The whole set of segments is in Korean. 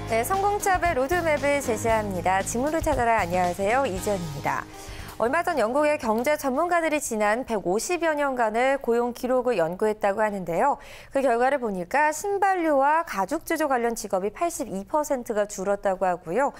네, 성공취업의 로드맵을 제시합니다. 직무를 찾아라. 안녕하세요. 이지연입니다. 얼마 전 영국의 경제 전문가들이 지난 150여 년간의 고용 기록을 연구했다고 하는데요. 그 결과를 보니까 신반류와 가죽제조 관련 직업이 82%가 줄었다고 하고요.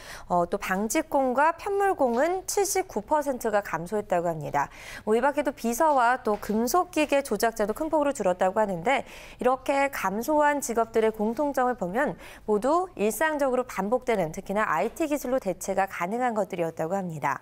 또 방직공과 편물공은 79%가 감소했다고 합니다. 이 밖에도 비서와 또 금속기계 조작자도 큰 폭으로 줄었다고 하는데 이렇게 감소한 직업들의 공통점을 보면 모두 일상적으로 반복되는 특히나 IT 기술로 대체가 가능한 것들이었다고 합니다.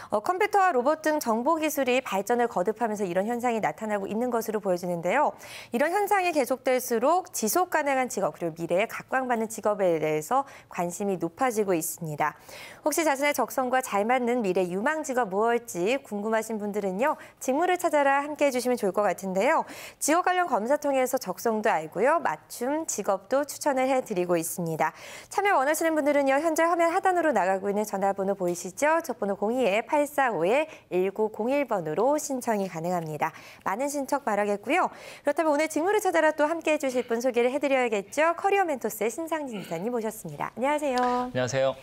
컴퓨터와 로봇 등 정보기술이 발전을 거듭하면서 이런 현상이 나타나고 있는 것으로 보여지는데요. 이런 현상이 계속될수록 지속 가능한 직업 그리고 미래에 각광받는 직업에 대해서 관심이 높아지고 있습니다. 혹시 자신의 적성과 잘 맞는 미래 유망 직업 무엇일지 궁금하신 분들은요. 직무를 찾아라 함께해 주시면 좋을 것 같은데요. 직업 관련 검사 통해서 적성도 알고요. 맞춤 직업도 추천을 해드리고 있습니다. 참여 원하시는 분들은요. 현재 화면 하단으로 나가고 있는 전화번호 보이시죠? 첫번호 02-845-1901번으로 신청이 가능합니다. 많은 신청 바라겠고요. 그렇다면 오늘 직무를 찾아라 또 함께해 주실 분 소개를 해드려야겠죠. 커리어 멘토스의 신상진 이사님 모셨습니다. 안녕하세요. 안녕하세요.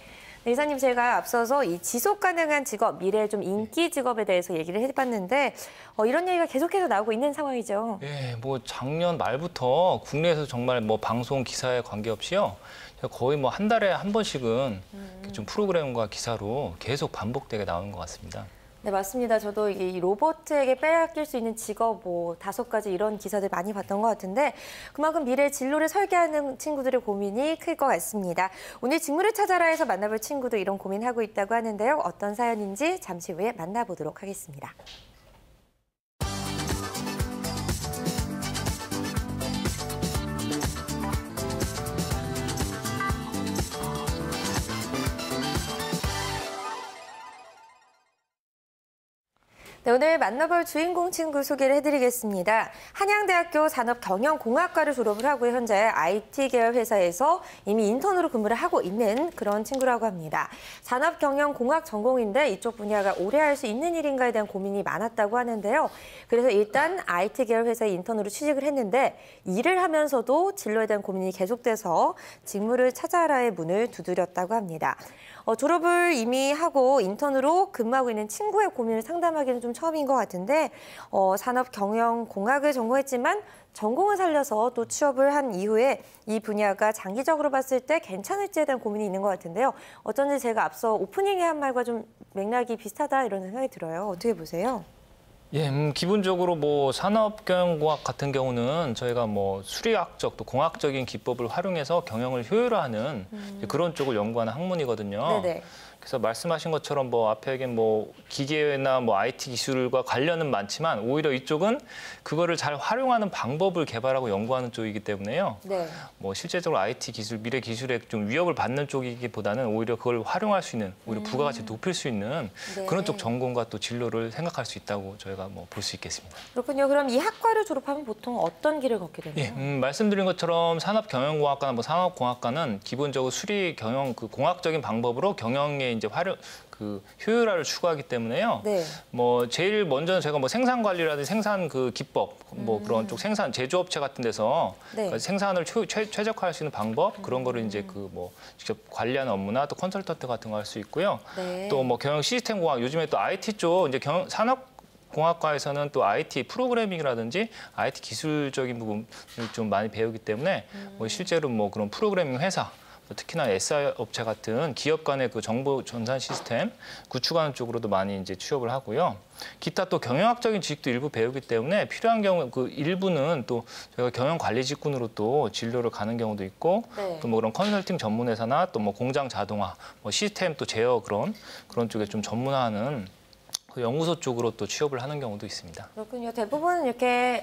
네, 이사님, 제가 앞서서 이 지속 가능한 직업, 미래의 좀 인기 직업에 대해서 얘기를 해봤는데 이런 얘기가 계속해서 나오고 있는 상황이죠. 네, 뭐 작년 말부터 국내에서 정말 뭐 방송 기사에 관계없이요. 거의 뭐 한 달에 한 번씩은 좀 프로그램과 기사로 계속 반복되게 나오는 것 같습니다. 네, 맞습니다. 저도 이 로봇에게 빼앗길 수 있는 직업 5가지 이런 기사들 많이 봤던 것 같은데 그만큼 미래 진로를 설계하는 친구들의 고민이 클 것 같습니다. 오늘 직무를 찾아라에서 만나볼 친구도 이런 고민하고 있다고 하는데요. 어떤 사연인지 잠시 후에 만나보도록 하겠습니다. 네, 오늘 만나볼 주인공 친구 소개를 해드리겠습니다. 한양대학교 산업경영공학과를 졸업을 하고 현재 IT 계열 회사에서 이미 인턴으로 근무를 하고 있는 그런 친구라고 합니다. 산업경영공학 전공인데 이쪽 분야가 오래 할 수 있는 일인가에 대한 고민이 많았다고 하는데요. 그래서 일단 IT 계열 회사에 인턴으로 취직을 했는데 일을 하면서도 진로에 대한 고민이 계속돼서 직무를 찾아라의 문을 두드렸다고 합니다. 졸업을 이미 하고 인턴으로 근무하고 있는 친구의 고민을 상담하기는 좀 처음인 것 같은데 산업경영공학을 전공했지만 전공을 살려서 또 취업을 한 이후에 이 분야가 장기적으로 봤을 때 괜찮을지에 대한 고민이 있는 것 같은데요. 어쩐지 제가 앞서 오프닝에 한 말과 좀 맥락이 비슷하다 이런 생각이 들어요. 어떻게 보세요? 예, 기본적으로 뭐 산업경영공학 같은 경우는 저희가 뭐 수리학적 또 공학적인 기법을 활용해서 경영을 효율화하는 그런 쪽을 연구하는 학문이거든요. 네네. 그래서 말씀하신 것처럼 뭐 앞에 뭐 기계나 뭐 IT 기술과 관련은 많지만 오히려 이쪽은 그거를 잘 활용하는 방법을 개발하고 연구하는 쪽이기 때문에요. 네. 뭐 실제적으로 IT 기술, 미래 기술에 좀 위협을 받는 쪽이기보다는 오히려 그걸 활용할 수 있는, 오히려 부가가치 높일 수 있는 네. 그런 쪽 전공과 또 진로를 생각할 수 있다고 저희가 뭐 볼 수 있겠습니다. 그렇군요. 그럼 이 학과를 졸업하면 보통 어떤 길을 걷게 되나요? 예, 말씀드린 것처럼 산업경영공학과나 뭐 산업공학과는 기본적으로 수리 경영 그 공학적인 방법으로 경영에 이제 효율화를 추구하기 때문에요. 네. 뭐 제일 먼저는 제가 뭐 생산 관리라든지 생산 그 기법, 뭐 그런 쪽 생산 제조업체 같은 데서 네. 생산을 최적화할 수 있는 방법 그런 거를 이제 뭐 직접 관리하는 업무나 또 컨설턴트 같은 거 할 수 있고요. 네. 또 뭐 경영 시스템 공학 요즘에 또 IT 쪽 이제 산업공학과에서는 또 IT 프로그래밍이라든지 IT 기술적인 부분을 좀 많이 배우기 때문에 뭐 실제로 뭐 그런 프로그래밍 회사 특히나 SI 업체 같은 기업 간의 그 정보 전산 시스템 구축하는 쪽으로도 많이 이제 취업을 하고요. 기타 또 경영학적인 지식도 일부 배우기 때문에 필요한 경우 그 일부는 또 저희가 경영 관리 직군으로 또 진로를 가는 경우도 있고 네. 또 뭐 그런 컨설팅 전문 회사나 또 뭐 공장 자동화, 뭐 시스템 또 제어 그런 쪽에 좀 전문화하는 그 연구소 쪽으로 또 취업을 하는 경우도 있습니다. 그렇군요. 대부분 이렇게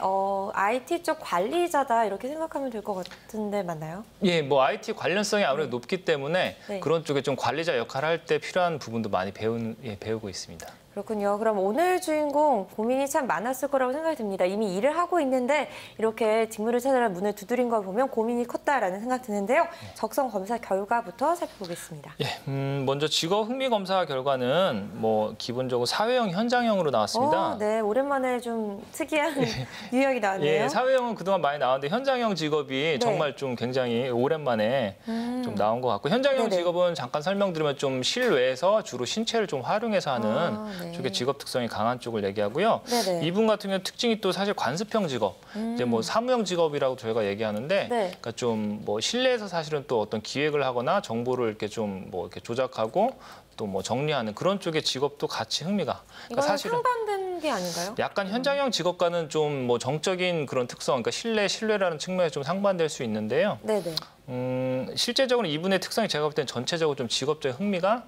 IT 쪽 관리자다 이렇게 생각하면 될 것 같은데 맞나요? 예, 뭐 IT 관련성이 아무래도 높기 때문에 네. 그런 쪽에 좀 관리자 역할을 할 때 필요한 부분도 많이 배우고 있습니다. 그렇군요. 그럼 오늘 주인공 고민이 참 많았을 거라고 생각이 듭니다. 이미 일을 하고 있는데 이렇게 직무를 찾아라 문을 두드린 걸 보면 고민이 컸다라는 생각 드는데요. 적성 검사 결과부터 살펴보겠습니다. 예, 먼저 직업 흥미 검사 결과는 뭐 기본적으로 사회형, 현장형으로 나왔습니다. 네, 오랜만에 좀 특이한 유형이 나왔네요. 예, 사회형은 그동안 많이 나왔는데 현장형 직업이 정말 좀 굉장히 오랜만에 좀 나온 것 같고 현장형 네네. 직업은 잠깐 설명드리면 좀 실외에서 주로 신체를 좀 활용해서 하는 네. 쪽의 직업 특성이 강한 쪽을 얘기하고요. 네네. 이분 같은 경우는 특징이 또 사실 관습형 직업, 이제 뭐 사무형 직업이라고 저희가 얘기하는데, 네. 그러니까 좀 뭐 실내에서 사실은 또 어떤 기획을 하거나 정보를 이렇게 좀 뭐 이렇게 조작하고 또 뭐 정리하는 그런 쪽의 직업도 같이 흥미가. 이건 사실은 상반된 게 아닌가요? 약간 현장형 직업과는 좀 뭐 정적인 그런 특성, 그러니까 신뢰라는 측면에서 좀 상반될 수 있는데요. 네네. 실제적으로 이분의 특성이 제가 볼 때는 전체적으로 좀 직업적 흥미가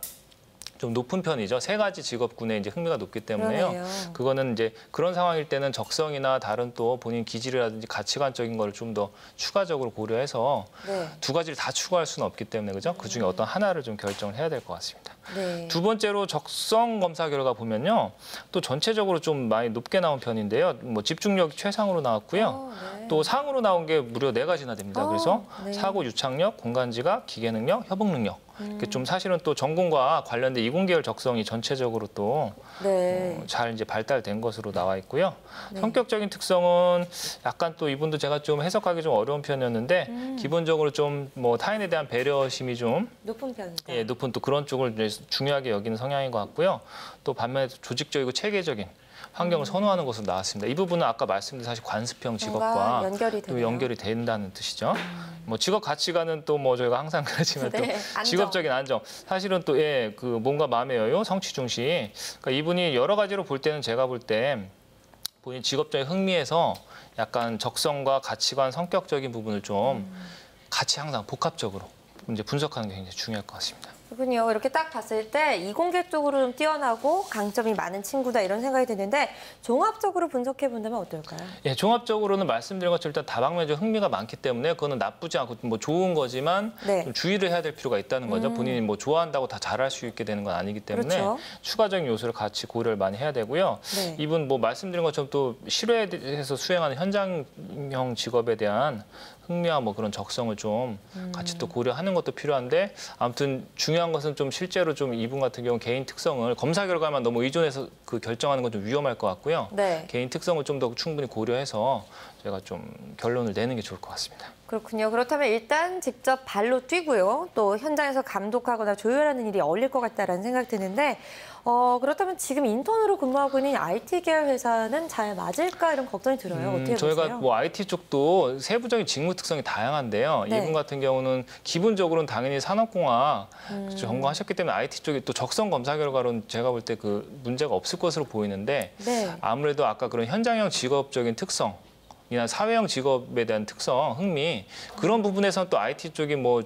좀 높은 편이죠. 세 가지 직업군에 이제 흥미가 높기 때문에요. 그러네요. 그거는 이제 그런 상황일 때는 적성이나 다른 또 본인 기질이라든지 가치관적인 거를 좀 더 추가적으로 고려해서 네. 두 가지를 다 추구할 수는 없기 때문에 그죠? 그 중에 어떤 하나를 좀 결정을 해야 될 것 같습니다. 네. 두 번째로 적성 검사 결과 보면요. 또 전체적으로 좀 많이 높게 나온 편인데요. 뭐 집중력이 최상으로 나왔고요. 네. 또 상으로 나온 게 무려 4가지나 됩니다. 그래서 네. 사고 유착력, 공간지각, 기계 능력, 협응 능력. 이게 좀 사실은 또 전공과 관련된 이공계열 적성이 전체적으로 또 네. 잘 이제 발달된 것으로 나와 있고요. 성격적인 특성은 약간 또 이분도 제가 좀 해석하기 좀 어려운 편이었는데 기본적으로 좀 뭐 타인에 대한 배려심이 좀 높은 편이다. 예, 높은 또 그런 쪽을 이제 중요하게 여기는 성향인 것 같고요. 또 반면에 조직적이고 체계적인 환경을 선호하는 것으로 나왔습니다. 이 부분은 아까 말씀드린 사실 관습형 직업과 연결이 또 되네요. 연결이 된다는 뜻이죠. 뭐 직업 가치관은 또 뭐 저희가 항상 그러지만 네, 또 안정. 직업적인 안정. 사실은 또 예, 그 몸과 마음의 여유, 성취 중시. 그러니까 이분이 여러 가지로 볼 때는 제가 볼 때 본인 직업적인 흥미에서 약간 적성과 가치관, 성격적인 부분을 좀 같이 항상 복합적으로 이제 분석하는 게 굉장히 중요할 것 같습니다. 그렇군요. 이렇게 딱 봤을 때 이공계 쪽으로 좀 뛰어나고 강점이 많은 친구다 이런 생각이 드는데 종합적으로 분석해 본다면 어떨까요? 예, 종합적으로는 말씀드린 것처럼 일단 다방면적 흥미가 많기 때문에 그거는 나쁘지 않고 뭐 좋은 거지만 네. 좀 주의를 해야 될 필요가 있다는 거죠. 본인이 뭐 좋아한다고 다 잘할 수 있게 되는 건 아니기 때문에 그렇죠. 추가적인 요소를 같이 고려를 많이 해야 되고요. 네. 이분 뭐 말씀드린 것처럼 또 실외에서 수행하는 현장형 직업에 대한 흥미와 뭐 그런 적성을 좀 같이 또 고려하는 것도 필요한데 아무튼 중요한 것은 좀 실제로 좀 이분 같은 경우 개인 특성을 검사 결과만 너무 의존해서 그 결정하는 건 좀 위험할 것 같고요. 네. 개인 특성을 좀 더 충분히 고려해서 제가 좀 결론을 내는 게 좋을 것 같습니다. 그렇군요. 그렇다면 일단 직접 발로 뛰고요. 또 현장에서 감독하거나 조율하는 일이 어울릴 것 같다라는 생각 드는데 그렇다면 지금 인턴으로 근무하고 있는 IT 계열 회사는 잘 맞을까 이런 걱정이 들어요. 어떻게 저희가 보세요? 뭐 IT 쪽도 세부적인 직무 특성이 다양한데요. 네. 이분 같은 경우는 기본적으로는 당연히 산업공학 전공하셨기 때문에 IT 쪽이 또 적성 검사 결과로는 제가 볼 때 그 문제가 없을 것으로 보이는데 네. 아무래도 아까 그런 현장형 직업적인 특성 이나 사회형 직업에 대한 특성, 흥미 그런 부분에서는 또 IT 쪽이 뭐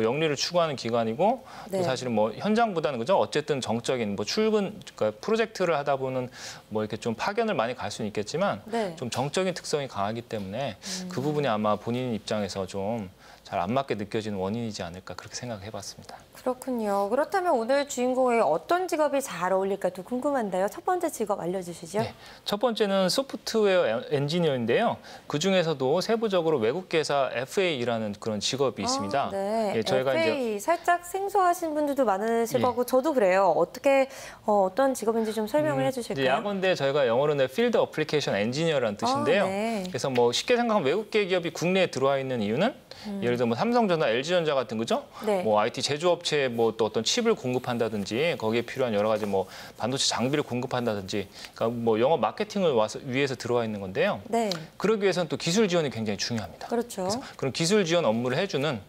영리를 추구하는 기관이고 네. 또 사실은 뭐 현장보다는 그죠 어쨌든 정적인 뭐 출근 그러니까 프로젝트를 하다 보면 뭐 이렇게 좀 파견을 많이 갈 수는 있겠지만 네. 좀 정적인 특성이 강하기 때문에 그 부분이 아마 본인 입장에서 좀 잘 안 맞게 느껴지는 원인이지 않을까 그렇게 생각해봤습니다. 그렇군요. 그렇다면 오늘 주인공의 어떤 직업이 잘 어울릴까 또 궁금한데요. 첫 번째 직업 알려주시죠. 네, 첫 번째는 소프트웨어 엔지니어인데요. 그 중에서도 세부적으로 외국계사 FA라는 그런 직업이 있습니다. 네. 예, 저희가 FA 살짝 생소하신 분들도 많으실 예. 거고 저도 그래요. 어떻게 어떤 직업인지 좀 설명을 이제 해주실까요? 야건대 저희가 영어로는 필드 어플리케이션 엔지니어라는 뜻인데요. 네. 그래서 뭐 쉽게 생각하면 외국계 기업이 국내에 들어와 있는 이유는 예를 들어 뭐 삼성전자, LG전자 같은 거죠. 네. 뭐 IT 제조업체에 뭐 또 어떤 칩을 공급한다든지 거기에 필요한 여러 가지 뭐 반도체 장비를 공급한다든지 그러니까 뭐 영업 마케팅을 위해서 들어와 있는 건데요. 네. 그러기 위해서는 또 기술 지원이 굉장히 중요합니다. 그렇죠. 그래서 그런 기술 지원 업무를 해주는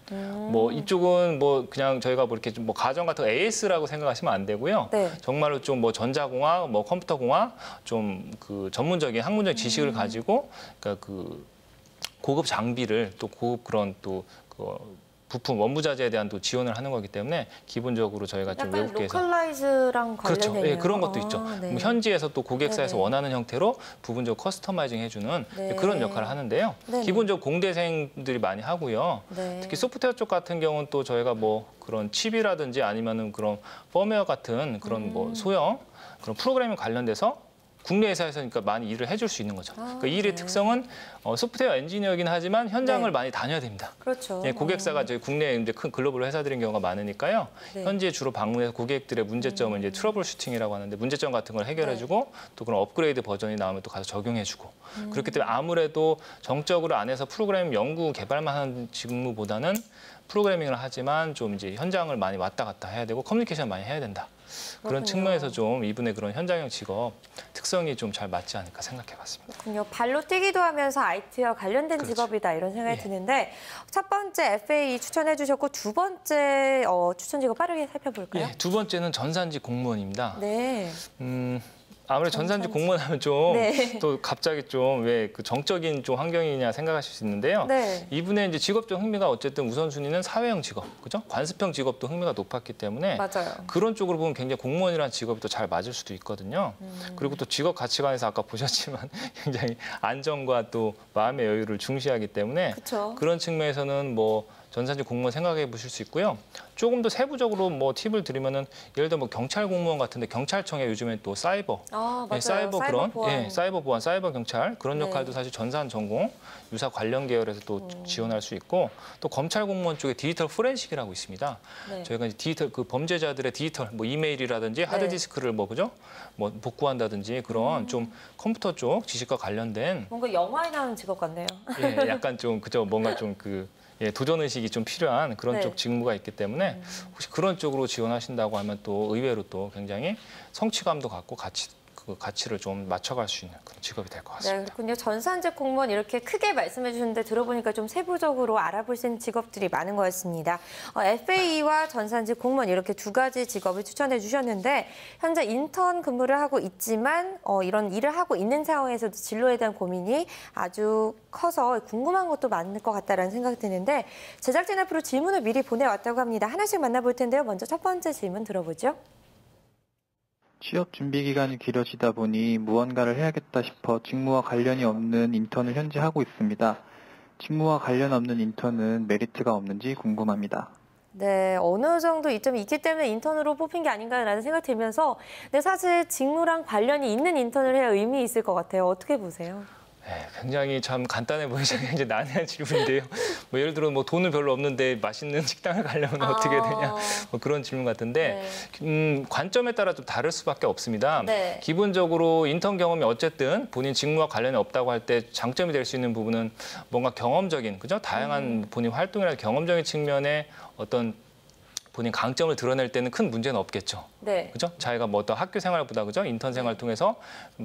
뭐 이쪽은 뭐 그냥 저희가 뭐 이렇게 뭐 가정 같은 거 AS라고 생각하시면 안 되고요. 네. 정말로 좀 뭐 전자공학, 뭐 컴퓨터공학 좀 그 전문적인 학문적인 지식을 가지고 그러니까 그 고급 장비를 또 고급 그런 또 그 부품 원부자재에 대한 또 지원을 하는 거기 때문에 기본적으로 저희가 좀 외국계에서 로컬라이즈랑 그렇죠. 관련된 예, 그런 것도 있죠. 네. 현지에서 또 고객사에서 네네. 원하는 형태로 부분적으로 커스터마이징 해주는 네. 그런 역할을 하는데요. 네네. 기본적으로 공대생들이 많이 하고요. 네. 특히 소프트웨어 쪽 같은 경우는 또 저희가 뭐 그런 칩이라든지 아니면은 그런 펌웨어 같은 그런 뭐 소형 그런 프로그래밍 관련돼서 국내 회사에서니까 많이 일을 해줄 수 있는 거죠. 그 일의 네. 특성은 소프트웨어 엔지니어이긴 하지만 현장을 네. 많이 다녀야 됩니다. 그렇죠. 예, 고객사가 저희 국내에 이제 큰 글로벌 회사들인 경우가 많으니까요. 네. 현지에 주로 방문해서 고객들의 문제점을 이제 트러블 슈팅이라고 하는데 문제점 같은 걸 해결해주고 또 그런 업그레이드 버전이 나오면 또 가서 적용해주고 그렇기 때문에 아무래도 정적으로 안에서 프로그램 연구 개발만 하는 직무보다는 프로그래밍을 하지만 좀 이제 현장을 많이 왔다 갔다 해야 되고 커뮤니케이션 많이 해야 된다. 그런 그렇군요. 측면에서 좀 이분의 그런 현장형 직업 특성이 좀 잘 맞지 않을까 생각해봤습니다. 그렇군요. 발로 뛰기도 하면서 IT와 관련된 그렇죠. 직업이다 이런 생각이 예. 드는데 첫 번째 FA 추천해 주셨고 두 번째 추천 직업 빠르게 살펴볼까요? 예, 두 번째는 전산직 공무원입니다. 네. 아무래도 전산직 공무원 하면 좀 네. 또 갑자기 좀 왜 그 정적인 좀 환경이냐 생각하실 수 있는데요. 네. 이분의 이제 직업적 흥미가 어쨌든 우선순위는 사회형 직업, 그죠? 관습형 직업도 흥미가 높았기 때문에 맞아요. 그런 쪽으로 보면 굉장히 공무원이라는 직업이 또 잘 맞을 수도 있거든요. 그리고 또 직업 가치관에서 아까 보셨지만 굉장히 안정과 또 마음의 여유를 중시하기 때문에 그렇죠. 그런 측면에서는 뭐 전산직 공무원 생각해 보실 수 있고요. 조금 더 세부적으로 뭐 팁을 드리면은 예를 들어 뭐 경찰 공무원 같은데 경찰청에 요즘에 또 사이버, 맞아요. 예, 사이버 그런 보안. 사이버 보안, 사이버 경찰 그런 네. 역할도 사실 전산 전공 유사 관련 계열에서 또 지원할 수 있고 또 검찰 공무원 쪽에 디지털 포렌식이라고 있습니다. 네. 저희가 이제 디지털 그 범죄자들의 디지털 뭐 이메일이라든지 하드디스크를 뭐 그죠? 뭐 복구한다든지 그런 좀 컴퓨터 쪽 지식과 관련된 뭔가 영화에 나오는 직업 같네요. 예, 약간 좀 그죠? 뭔가 좀 그 도전 의식이 좀 필요한 그런 네. 쪽 직무가 있기 때문에 혹시 그런 쪽으로 지원하신다고 하면 또 의외로 또 굉장히 성취감도 갖고 그 가치를 좀 맞춰갈 수 있는 그런 직업이 될 것 네, 같습니다. 그렇군요. 전산직 공무원 이렇게 크게 말씀해 주셨는데 들어보니까 좀 세부적으로 알아볼 수 있는 직업들이 많은 것 같습니다. FA와 전산직 공무원 이렇게 두 가지 직업을 추천해 주셨는데 현재 인턴 근무를 하고 있지만 이런 일을 하고 있는 상황에서도 진로에 대한 고민이 아주 커서 궁금한 것도 많을 것 같다라는 생각이 드는데 제작진 앞으로 질문을 미리 보내왔다고 합니다. 하나씩 만나볼 텐데요. 먼저 첫 번째 질문 들어보죠. 취업 준비 기간이 길어지다 보니 무언가를 해야겠다 싶어 직무와 관련이 없는 인턴을 현재 하고 있습니다. 직무와 관련 없는 인턴은 메리트가 없는지 궁금합니다. 네, 어느 정도 이점이 있기 때문에 인턴으로 뽑힌 게 아닌가라는 생각이 들면서 근데 사실 직무랑 관련이 있는 인턴을 해야 의미 있을 것 같아요. 어떻게 보세요? 네, 굉장히 참 간단해 보이지만 이제 난해한 질문인데요. 뭐 예를 들어 뭐 돈은 별로 없는데 맛있는 식당을 가려면 어떻게 되냐 뭐 그런 질문 같은데 관점에 따라 좀 다를 수밖에 없습니다. 네. 기본적으로 인턴 경험이 어쨌든 본인 직무와 관련이 없다고 할 때 장점이 될 수 있는 부분은 뭔가 경험적인 그죠? 다양한 본인 활동이나 경험적인 측면에 어떤 본인 강점을 드러낼 때는 큰 문제는 없겠죠. 네. 그죠? 자기가 뭐 어떤 학교 생활보다 그죠? 인턴 생활을 통해서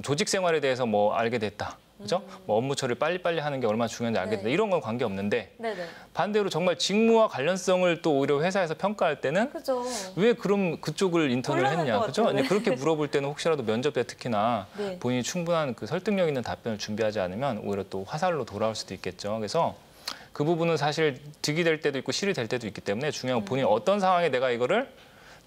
조직 생활에 대해서 뭐 알게 됐다. 그죠? 뭐 업무 처리를 빨리빨리 하는 게 얼마나 중요한지 알게 네. 된다. 이런 건 관계 없는데 네네. 반대로 정말 직무와 관련성을 또 오히려 회사에서 평가할 때는 그죠. 왜 그럼 그쪽을 인턴을 곤란할 했냐. 것 그죠? 같아요. 네. 그렇게 물어볼 때는 혹시라도 면접 때 특히나 네. 본인이 충분한 그 설득력 있는 답변을 준비하지 않으면 오히려 또 화살로 돌아올 수도 있겠죠. 그래서 그 부분은 사실 득이 될 때도 있고 실이 될 때도 있기 때문에 중요한 건 본인이 어떤 상황에 내가 이거를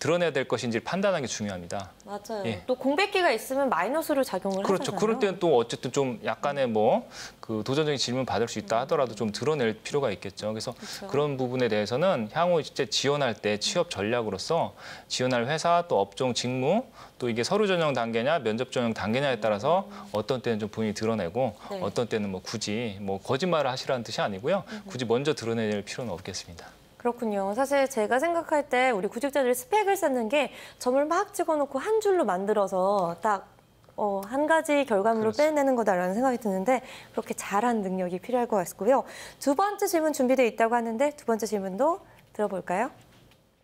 드러내야 될 것인지 판단하는 게 중요합니다. 맞아요. 예. 또 공백기가 있으면 마이너스로 작용을 그렇죠. 하잖아요. 그럴 때는 또 어쨌든 좀 약간의 뭐 그 도전적인 질문 받을 수 있다 하더라도 좀 드러낼 필요가 있겠죠. 그래서 그렇죠. 그런 부분에 대해서는 향후 이제 지원할 때 취업 전략으로서 지원할 회사 또 업종 직무 또 이게 서류 전형 단계냐 면접 전형 단계냐에 따라서 어떤 때는 좀 본인이 드러내고 네. 어떤 때는 뭐 굳이 뭐 거짓말을 하시라는 뜻이 아니고요. 굳이 먼저 드러낼 필요는 없겠습니다. 그렇군요. 사실 제가 생각할 때 우리 구직자들이 스펙을 쌓는 게 점을 막 찍어놓고 한 줄로 만들어서 딱 한 가지 결과물로 그렇죠. 빼내는 거다라는 생각이 드는데 그렇게 잘한 능력이 필요할 것 같고요. 두 번째 질문 준비되어 있다고 하는데 두 번째 질문도 들어볼까요?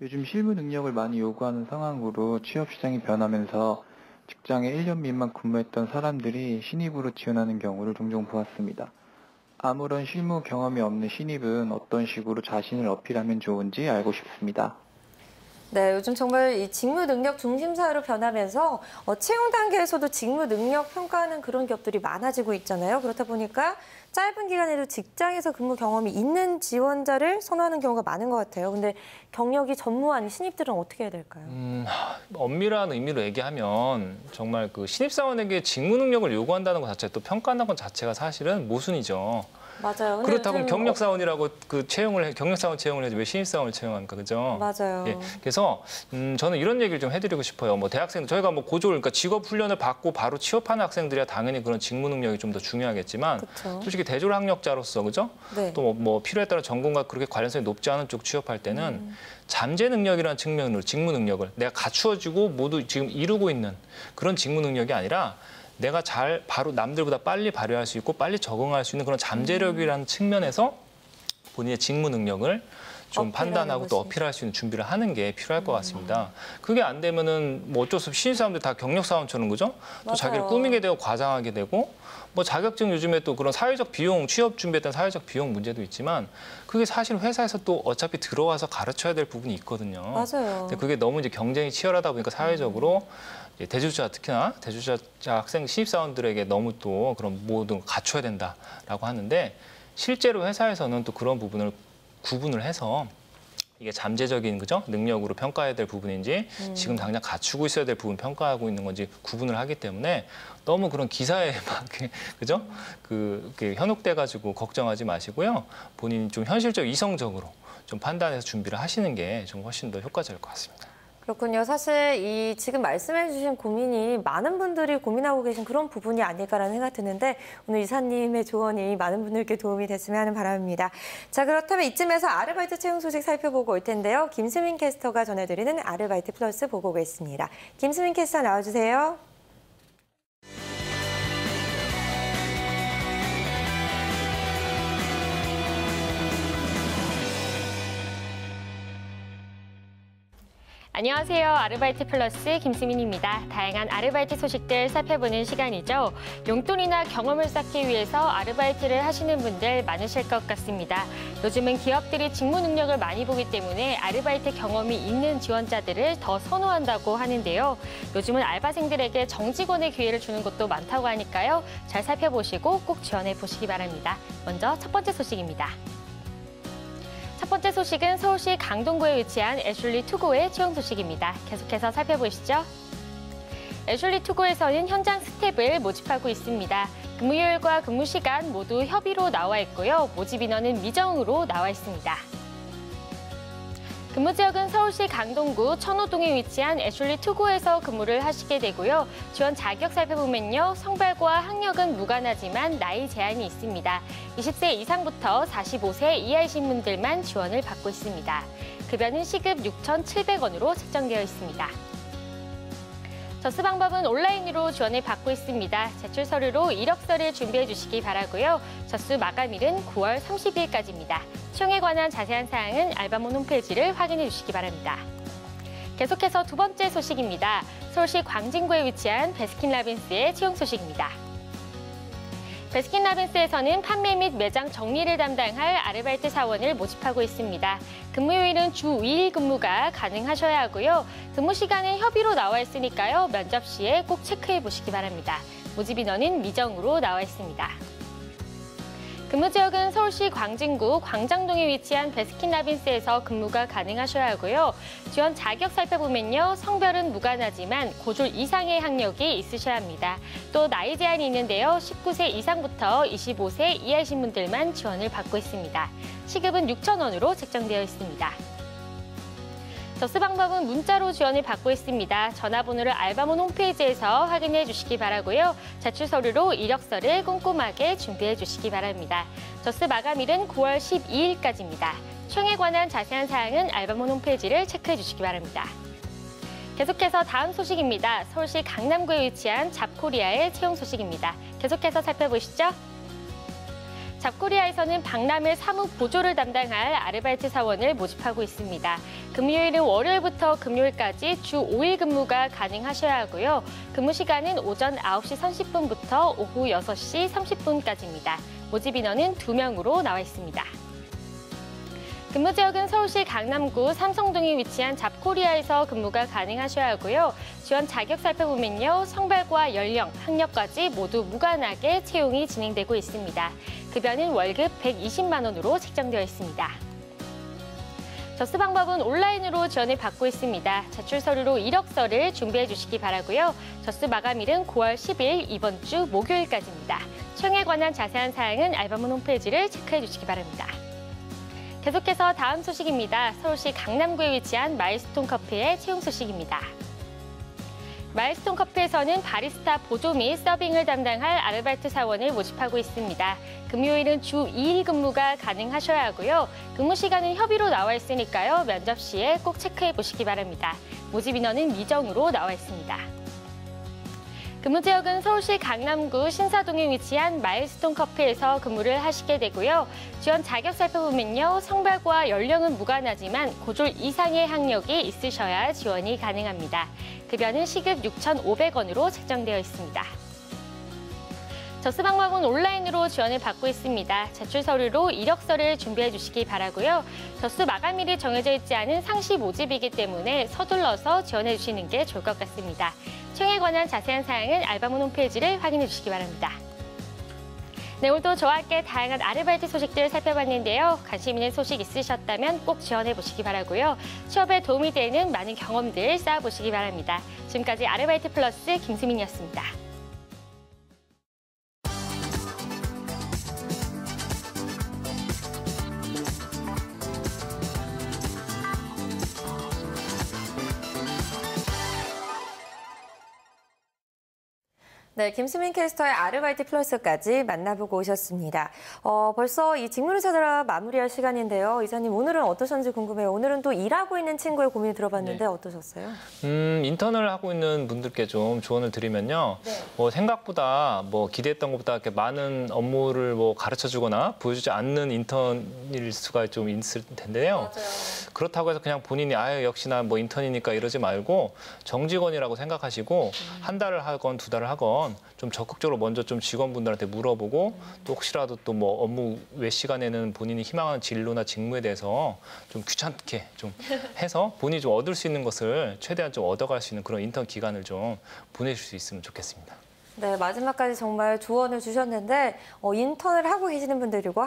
요즘 실무 능력을 많이 요구하는 상황으로 취업 시장이 변하면서 직장에 1년 미만 근무했던 사람들이 신입으로 지원하는 경우를 종종 보았습니다. 아무런 실무 경험이 없는 신입은 어떤 식으로 자신을 어필하면 좋은지 알고 싶습니다. 네, 요즘 정말 이 직무 능력 중심 사회로 변하면서 채용 단계에서도 직무 능력 평가하는 그런 기업들이 많아지고 있잖아요. 그렇다 보니까 짧은 기간에도 직장에서 근무 경험이 있는 지원자를 선호하는 경우가 많은 것 같아요. 근데 경력이 전무한 신입들은 어떻게 해야 될까요? 엄밀한 의미로 얘기하면 정말 그 신입사원에게 직무 능력을 요구한다는 것 자체, 또 평가한다는 것 자체가 사실은 모순이죠. 맞아요. 그렇다고 경력사원이라고 경력사원 채용을 해야지 왜 신입사원을 채용합니까, 그죠? 맞아요. 예, 그래서 저는 이런 얘기를 좀 해드리고 싶어요. 뭐 대학생 저희가 뭐 고졸, 그러니까 직업 훈련을 받고 바로 취업하는 학생들이야 당연히 그런 직무 능력이 좀 더 중요하겠지만, 그쵸. 솔직히 대졸 학력자로서 그죠? 네. 또 뭐 필요에 따라 전공과 그렇게 관련성이 높지 않은 쪽 취업할 때는 잠재 능력이라는 측면으로 직무 능력을 내가 갖추어지고 모두 지금 이루고 있는 그런 직무 능력이 아니라. 내가 잘 바로 남들보다 빨리 발휘할 수 있고 빨리 적응할 수 있는 그런 잠재력이라는 측면에서 본인의 직무 능력을 좀 판단하고 또 어필할 수 있는 준비를 하는 게 필요할 것 같습니다. 그게 안 되면은 뭐 어쩔 수 없이 신입사원들 다 경력사원처럼 그죠? 또 자기를 꾸미게 되고 과장하게 되고 뭐 자격증 요즘에 또 그런 사회적 비용, 취업 준비에 따른 사회적 비용 문제도 있지만 그게 사실 회사에서 또 어차피 들어와서 가르쳐야 될 부분이 있거든요. 맞아요. 근데 그게 너무 이제 경쟁이 치열하다 보니까 사회적으로 대졸자 특히나 대졸자 학생 신입사원들에게 너무 또 그런 모든 걸 갖춰야 된다라고 하는데 실제로 회사에서는 또 그런 부분을 구분을 해서 이게 잠재적인 그죠 능력으로 평가해야 될 부분인지 지금 당장 갖추고 있어야 될 부분 평가하고 있는 건지 구분을 하기 때문에 너무 그런 기사에 막 그죠 그게 현혹돼 가지고 걱정하지 마시고요. 본인이 좀 현실적 이성적으로 좀 판단해서 준비를 하시는 게 좀 훨씬 더 효과적일 것 같습니다. 그렇군요. 사실 이 지금 말씀해 주신 고민이 많은 분들이 고민하고 계신 그런 부분이 아닐까라는 생각이 드는데 오늘 이사님의 조언이 많은 분들께 도움이 됐으면 하는 바람입니다. 자, 그렇다면 이쯤에서 아르바이트 채용 소식 살펴보고 올 텐데요. 김수민 캐스터가 전해드리는 아르바이트 플러스 보고 오겠습니다. 김수민 캐스터 나와주세요. 안녕하세요. 아르바이트 플러스 김수민입니다. 다양한 아르바이트 소식들 살펴보는 시간이죠. 용돈이나 경험을 쌓기 위해서 아르바이트를 하시는 분들 많으실 것 같습니다. 요즘은 기업들이 직무 능력을 많이 보기 때문에 아르바이트 경험이 있는 지원자들을 더 선호한다고 하는데요. 요즘은 알바생들에게 정직원의 기회를 주는 곳도 많다고 하니까요. 잘 살펴보시고 꼭 지원해 보시기 바랍니다. 먼저 첫 번째 소식입니다. 첫 번째 소식은 서울시 강동구에 위치한 애슐리 투고의 채용 소식입니다. 계속해서 살펴보시죠. 애슐리 투고에서는 현장 스텝을 모집하고 있습니다. 근무요일과 근무시간 모두 협의로 나와 있고요. 모집 인원은 미정으로 나와 있습니다. 근무 지역은 서울시 강동구 천호동에 위치한 애슐리 투고에서 근무를 하시게 되고요. 지원 자격 살펴보면요. 성별과 학력은 무관하지만 나이 제한이 있습니다. 20세 이상부터 45세 이하이신 분들만 지원을 받고 있습니다. 급여는 시급 6,700원으로 책정되어 있습니다. 접수 방법은 온라인으로 지원을 받고 있습니다. 제출 서류로 이력서를 준비해 주시기 바라고요. 접수 마감일은 9월 30일까지입니다. 채용에 관한 자세한 사항은 알바몬 홈페이지를 확인해 주시기 바랍니다. 계속해서 두 번째 소식입니다. 서울시 광진구에 위치한 베스킨라빈스의 채용 소식입니다. 베스킨라빈스에서는 판매 및 매장 정리를 담당할 아르바이트 사원을 모집하고 있습니다. 근무요일은 주 2일 근무가 가능하셔야 하고요. 근무 시간은 협의로 나와 있으니까요. 면접 시에 꼭 체크해 보시기 바랍니다. 모집 인원은 미정으로 나와 있습니다. 근무 지역은 서울시 광진구 광장동에 위치한 베스킨라빈스에서 근무가 가능하셔야 하고요. 지원 자격 살펴보면요. 성별은 무관하지만 고졸 이상의 학력이 있으셔야 합니다. 또 나이 제한이 있는데요. 19세 이상부터 25세 이하이신 분들만 지원을 받고 있습니다. 시급은 6,000원으로 책정되어 있습니다. 접수 방법은 문자로 지원을 받고 있습니다. 전화번호를 알바몬 홈페이지에서 확인해 주시기 바라고요. 제출 서류로 이력서를 꼼꼼하게 준비해 주시기 바랍니다. 접수 마감일은 9월 12일까지입니다. 채용에 관한 자세한 사항은 알바몬 홈페이지를 체크해 주시기 바랍니다. 계속해서 다음 소식입니다. 서울시 강남구에 위치한 잡코리아의 채용 소식입니다. 계속해서 살펴보시죠. 잡코리아에서는 박람회 사무 보조를 담당할 아르바이트 사원을 모집하고 있습니다. 근무요일은 월요일부터 금요일까지 주 5일 근무가 가능하셔야 하고요. 근무 시간은 오전 9시 30분부터 오후 6시 30분까지입니다. 모집 인원은 2명으로 나와 있습니다. 근무 지역은 서울시 강남구 삼성동에 위치한 잡코리아에서 근무가 가능하셔야 하고요. 지원 자격 살펴보면요. 성별과 연령, 학력까지 모두 무관하게 채용이 진행되고 있습니다. 급여는 월급 120만 원으로 책정되어 있습니다. 접수 방법은 온라인으로 지원을 받고 있습니다. 제출 서류로 이력서를 준비해 주시기 바라고요. 접수 마감일은 9월 10일 이번 주 목요일까지입니다. 채용에 관한 자세한 사항은 알바몬 홈페이지를 체크해 주시기 바랍니다. 계속해서 다음 소식입니다. 서울시 강남구에 위치한 마일스톤 커피의 채용 소식입니다. 마일스톤 커피에서는 바리스타 보조 및 서빙을 담당할 아르바이트 사원을 모집하고 있습니다. 금요일은 주 2일 근무가 가능하셔야 하고요. 근무 시간은 협의로 나와 있으니까요. 면접 시에 꼭 체크해 보시기 바랍니다. 모집 인원은 미정으로 나와 있습니다. 근무 지역은 서울시 강남구 신사동에 위치한 마일스톤 커피에서 근무를 하시게 되고요. 지원 자격 살펴보면요. 성별과 연령은 무관하지만 고졸 이상의 학력이 있으셔야 지원이 가능합니다. 급여는 시급 6,500원으로 책정되어 있습니다. 접수 방법은 온라인으로 지원을 받고 있습니다. 제출 서류로 이력서를 준비해 주시기 바라고요. 접수 마감일이 정해져 있지 않은 상시 모집이기 때문에 서둘러서 지원해 주시는 게 좋을 것 같습니다. 채용에 관한 자세한 사항은 알바몬 홈페이지를 확인해 주시기 바랍니다. 네, 오늘도 저와 함께 다양한 아르바이트 소식들 살펴봤는데요. 관심 있는 소식 있으셨다면 꼭 지원해 보시기 바라고요. 취업에 도움이 되는 많은 경험들 쌓아보시기 바랍니다. 지금까지 아르바이트 플러스 김수민이었습니다. 네, 김수민 캐스터의 아르바이트 플러스까지 만나보고 오셨습니다. 벌써 이 직무를 찾아라 마무리할 시간인데요. 이사님, 오늘은 어떠셨는지 궁금해요. 오늘은 또 일하고 있는 친구의 고민을 들어봤는데 어떠셨어요? 인턴을 하고 있는 분들께 좀 조언을 드리면요. 생각보다 기대했던 것보다 이렇게 많은 업무를 가르쳐주거나 보여주지 않는 인턴일 수가 좀 있을 텐데요. 맞아요. 그렇다고 해서 그냥 본인이 역시나 인턴이니까 이러지 말고 정직원이라고 생각하시고 한 달을 하건 두 달을 하건 좀 적극적으로 먼저 좀 직원분들한테 물어보고 또 혹시라도 또 업무 외 시간에는 본인이 희망하는 진로나 직무에 대해서 좀 귀찮게 좀 해서 본인이 좀 얻을 수 있는 것을 최대한 좀 얻어갈 수 있는 그런 인턴 기간을 좀 보내실 수 있으면 좋겠습니다. 네, 마지막까지 정말 조언을 주셨는데 인턴을 하고 계시는 분들이고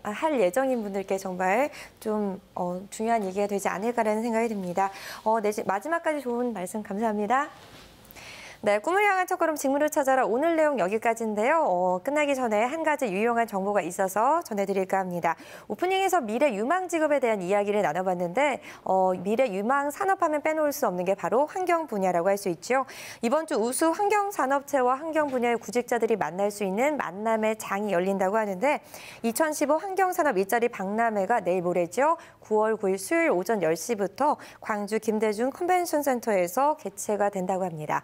할 예정인 분들께 정말 좀 중요한 얘기가 되지 않을까라는 생각이 듭니다. 네, 마지막까지 좋은 말씀 감사합니다. 네, 꿈을 향한 첫걸음 직무를 찾아라. 오늘 내용 여기까지인데요. 끝나기 전에 한 가지 유용한 정보가 있어서 전해드릴까 합니다. 오프닝에서 미래 유망 직업에 대한 이야기를 나눠봤는데 미래 유망 산업하면 빼놓을 수 없는 게 바로 환경 분야라고 할 수 있죠. 이번 주 우수 환경산업체와 환경 분야의 구직자들이 만날 수 있는 만남의 장이 열린다고 하는데 2015 환경산업 일자리 박람회가 내일 모레죠. 9월 9일 수요일 오전 10시부터 광주 김대중 컨벤션 센터에서 개최가 된다고 합니다.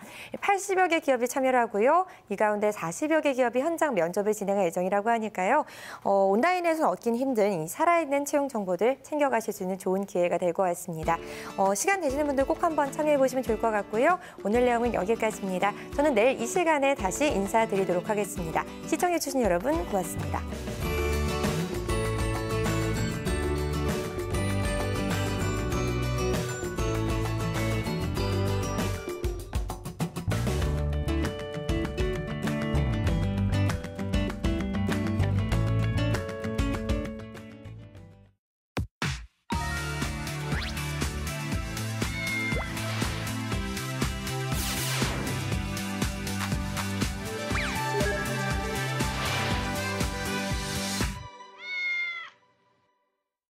80여 개 기업이 참여를 하고요. 이 가운데 40여 개 기업이 현장 면접을 진행할 예정이라고 하니까요. 온라인에서 얻긴 힘든 이 살아있는 채용 정보들 챙겨가실 수 있는 좋은 기회가 될 것 같습니다. 시간 되시는 분들 꼭 한번 참여해보시면 좋을 것 같고요. 오늘 내용은 여기까지입니다. 저는 내일 이 시간에 다시 인사드리도록 하겠습니다. 시청해주신 여러분 고맙습니다.